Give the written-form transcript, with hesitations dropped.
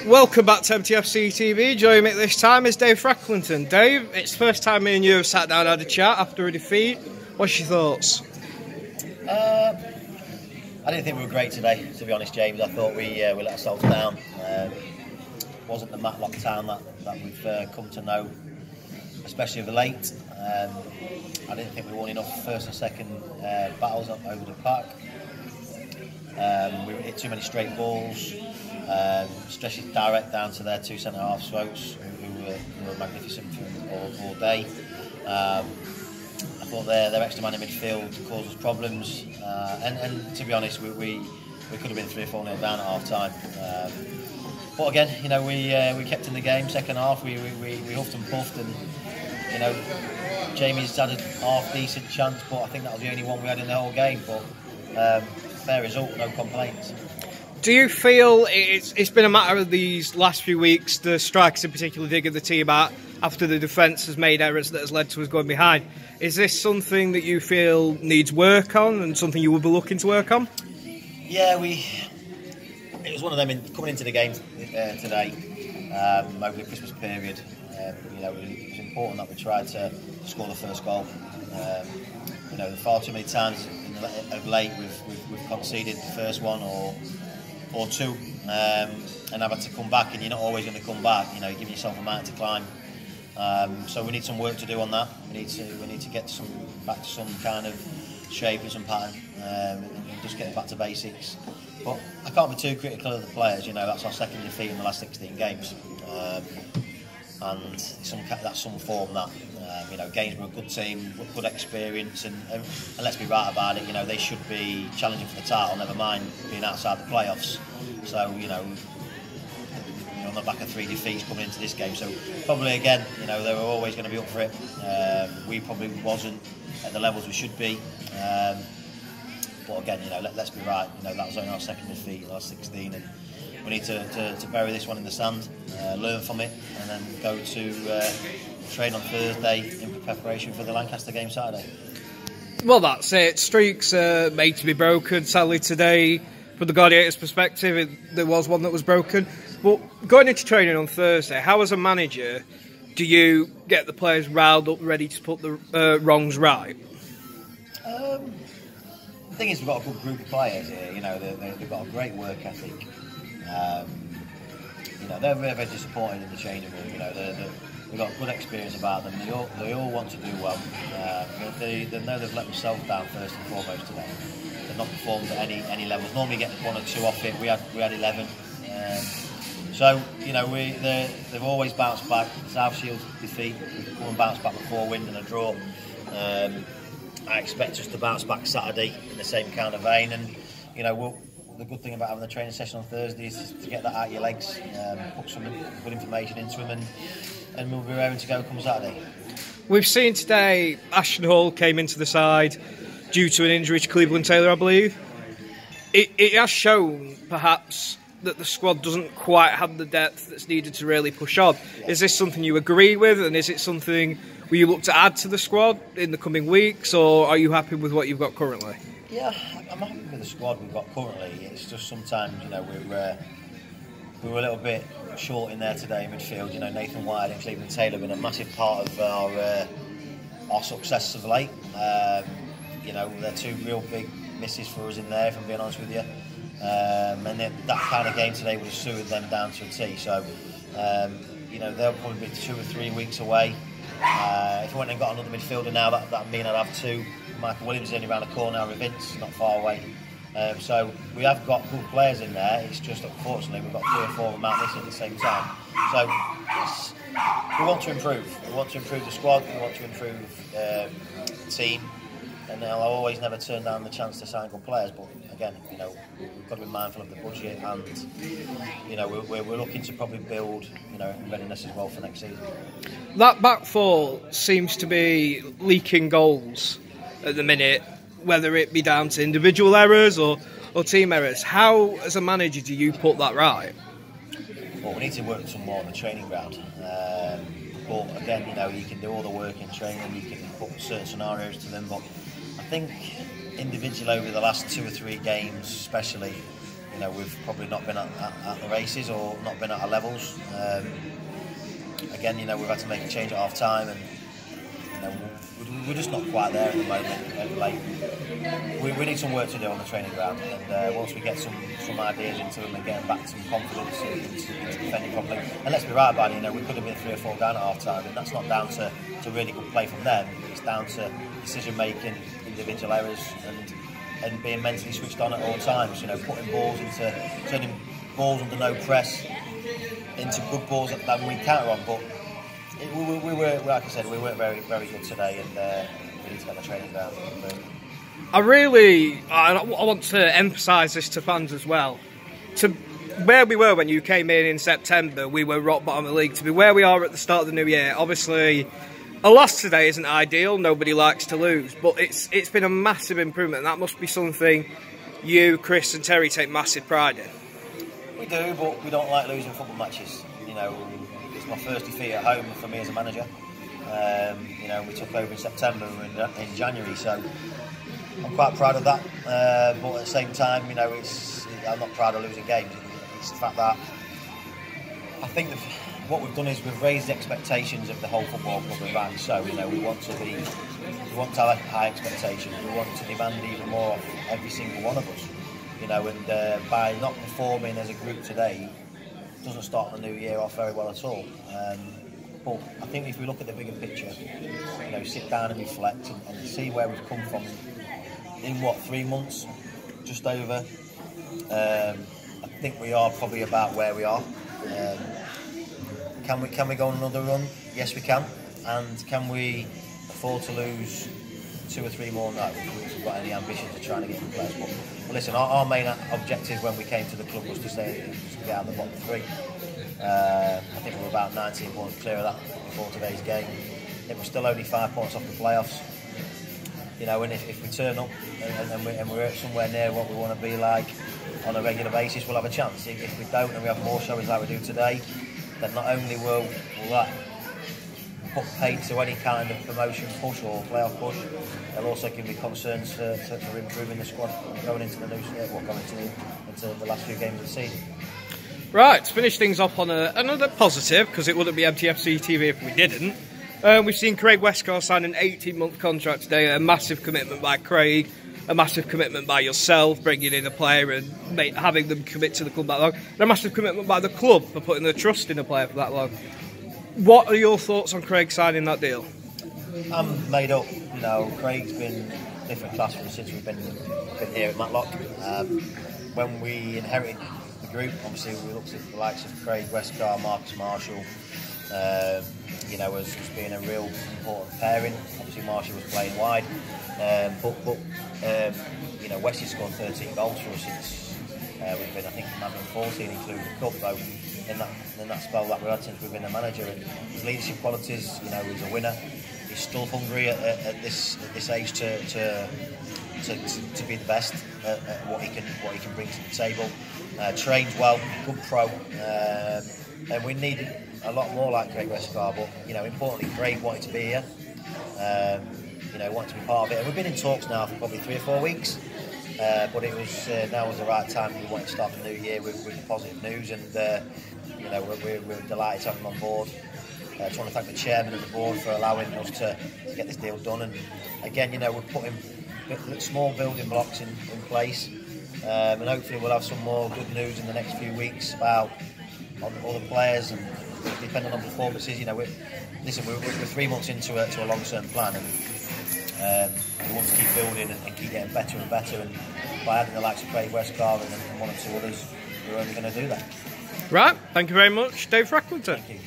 Welcome back to MTFC TV. Joining me at this time is Dave Frecklington. Dave, it's the first time me and you have sat down and had a chat after a defeat. What's your thoughts? I didn't think we were great today, to be honest, James. I thought we let ourselves down. Wasn't the Matlock town that we've come to know, especially of the late. I didn't think we won enough first and second battles up over the park. We hit too many straight balls, stretches direct down to their two centre-half throats, who were magnificent all day. I thought their extra man in midfield caused us problems, and to be honest, we could have been 3 or 4-0 down at half time. But again, you know, we kept in the game. Second half, we huffed and puffed, and you know, Jamie's had a half decent chance, but I think that was the only one we had in the whole game. But fair result, no complaints. Do you feel it's been a matter of these last few weeks, the strikers in particular digging the team out after the defence has made errors that has led to us going behind? Is this something that you feel needs work on and something you will be looking to work on? Yeah, it was one of them coming into the game today over the Christmas period. You know, it was important that we tried to score the first goal. You know, far too many times of late we've conceded the first one or two, and I've had to come back, and you're not always going to come back. You know, you're giving yourself a mountain to climb. So we need some work to do on that. We need to get back to some kind of shape and some pattern, and just get back to basics. But I can't be too critical of the players. You know, that's our second defeat in the last 16 games, and that's some form that. You know, Gainsborough, good team, good experience, and let's be right about it. You know, they should be challenging for the title. Never mind being outside the playoffs. So you know, on the back of 3 defeats coming into this game, so probably again, you know, they were always going to be up for it. We probably wasn't at the levels we should be. But again, you know, let's be right. You know, that was only our second defeat in the last 16, and we need to bury this one in the sand, learn from it, and then go to train on Thursday in preparation for the Lancaster game Saturday. Well, that's it. Streaks are made to be broken. Sadly today, from the Gladiators' perspective, there was one that was broken. But going into training on Thursday, how as a manager do you get the players riled up, ready to put the wrongs right? The thing is, we've got a good group of players here. You know, they've got a great work ethic. You know, they're very, very disappointed in the changing room. You know, they've got good experience about them. They all want to do well. They know they've let themselves down first and foremost today. They've not performed at any levels. Normally get 1 or 2 off it. We had 11. So you know, they've always bounced back. South Shield defeat, we've come and bounced back with 4 wins and a draw. I expect us to bounce back Saturday in the same kind of vein, and you know, the good thing about having the training session on Thursday is to get that out of your legs, put some good information into them, and we'll be raring to go come Saturday. We've seen today Ashton Hall came into the side due to an injury to Cleveland Taylor, I believe. It has shown, perhaps, that the squad doesn't quite have the depth that's needed to really push on. Yeah. Is this something you agree with, and is it something will you look to add to the squad in the coming weeks, or are you happy with what you've got currently? Yeah, I'm happy with the squad we've got currently. It's just sometimes, you know, we were a little bit short in there today in midfield. You know, Nathan White and Cleveland Taylor have been a massive part of our success of late. You know, they're 2 real big misses for us in there, if I'm being honest with you. And that kind of game today would have suited them down to a T. So, you know, they'll probably be 2 or 3 weeks away. If we went and got another midfielder now, that'd mean I'd have 2. Michael Williams is only around the corner, with Vince not far away. So we have got good players in there. It's just, unfortunately, we've got 3 or 4 of them out this at the same time. So we want to improve. We want to improve the squad. We want to improve the team. And I'll always never turn down the chance to sign good players. But again, you know, we've got to be mindful of the budget, and you know, we're looking to probably build, you know, readiness as well for next season. That back four seems to be leaking goals at the minute, whether it be down to individual errors or team errors. How, as a manager, do you put that right? Well, we need to work some more on the training ground. But again, you know, you can do all the work in training, you can put certain scenarios to them, but I think individually over the last 2 or 3 games especially, you know, we've probably not been at the races or not been at our levels. Again, you know, we've had to make a change at half time, and you know, we're just not quite there at the moment. Like, we need some work to do on the training ground, and once we get some ideas into them and getting back some confidence into defending properly. And let's be right about it, you know, we could have been 3 or 4 down at half time, and that's not down to really good play from them. It's down to decision making, individual errors, and being mentally switched on at all times. You know, turning balls under no press into good balls that we counter on. But we were, like I said, we weren't very good today, and we need to get the training ground. I want to emphasise this to fans as well. To where we were when you came in September, we were rock bottom of the league. To be where we are at the start of the new year, obviously, a loss today isn't ideal. Nobody likes to lose, but it's been a massive improvement, and that must be something you, Chris, and Terry take massive pride in. We do, but we don't like losing football matches. You know, it's my first defeat at home for me as a manager. You know, we took over in September and in January, so I'm quite proud of that. But at the same time, you know, I'm not proud of losing games. It's the fact that I think what we've done is we've raised the expectations of the whole football club with that. So, you know, we want to have high expectations. We want to demand even more of every single one of us. You know, and by not performing as a group today, doesn't start the new year off very well at all. But I think if we look at the bigger picture, you know, sit down and reflect and see where we've come from in what, 3 months, just over. I think we are probably about where we are. Can we go on another run? Yes, we can. And can we afford to lose 2 or 3 more? No, we've got any ambition to try and get the players. But listen, our main objective when we came to the club was to get out of the bottom 3. I think we were about 19 points clear of that before today's game. It was still only 5 points off the playoffs. You know, and if we turn up and we're somewhere near what we want to be like on a regular basis, we'll have a chance. If we don't and we have more showings like we do today, then not only will that put paid to any kind of promotion push or playoff push, there'll also give me concerns for improving the squad going into the into the last few games of the season. Right, to finish things off on another positive, because it wouldn't be MTFC TV if we didn't. We've seen Craig Westcar sign an 18-month contract today, a massive commitment by Craig, a massive commitment by yourself, bringing in a player and having them commit to the club that long, and a massive commitment by the club for putting their trust in a player for that long. What are your thoughts on Craig signing that deal? I'm made up. You know, Craig's been a different class since we've been here at Matlock. When we inherited the group, obviously we looked at the likes of Craig Westcar, Marcus Marshall, you know, as being a real important pairing. Obviously Marshall was playing wide, but you know, Westy scored 13 goals for us since we've been, I think, 14, including the cup, though. In that spell that we've had since we've been a manager, and his leadership qualities, you know, he's a winner. He's still hungry at this age to be the best at what he can bring to the table. Trains well, good pro, and we needed a lot more like Craig Westcar. But you know, importantly, Craig wanted to be here. You know, wanted to be part of it, and we've been in talks now for probably 3 or 4 weeks. But it was now was the right time. We wanted to start the new year with positive news, and you know, we're delighted to have him on board. I just want to thank the chairman of the board for allowing us to get this deal done. And again, you know, we're putting small building blocks in place, and hopefully we'll have some more good news in the next few weeks about other players, and depending on performances. You know, we're 3 months into a long-term plan, and we want to keep building and keep getting better and better. And by adding the likes of Craig Westcar and 1 or 2 others, we're only going to do that. Right, thank you very much, Dave Frecklington. Thank you.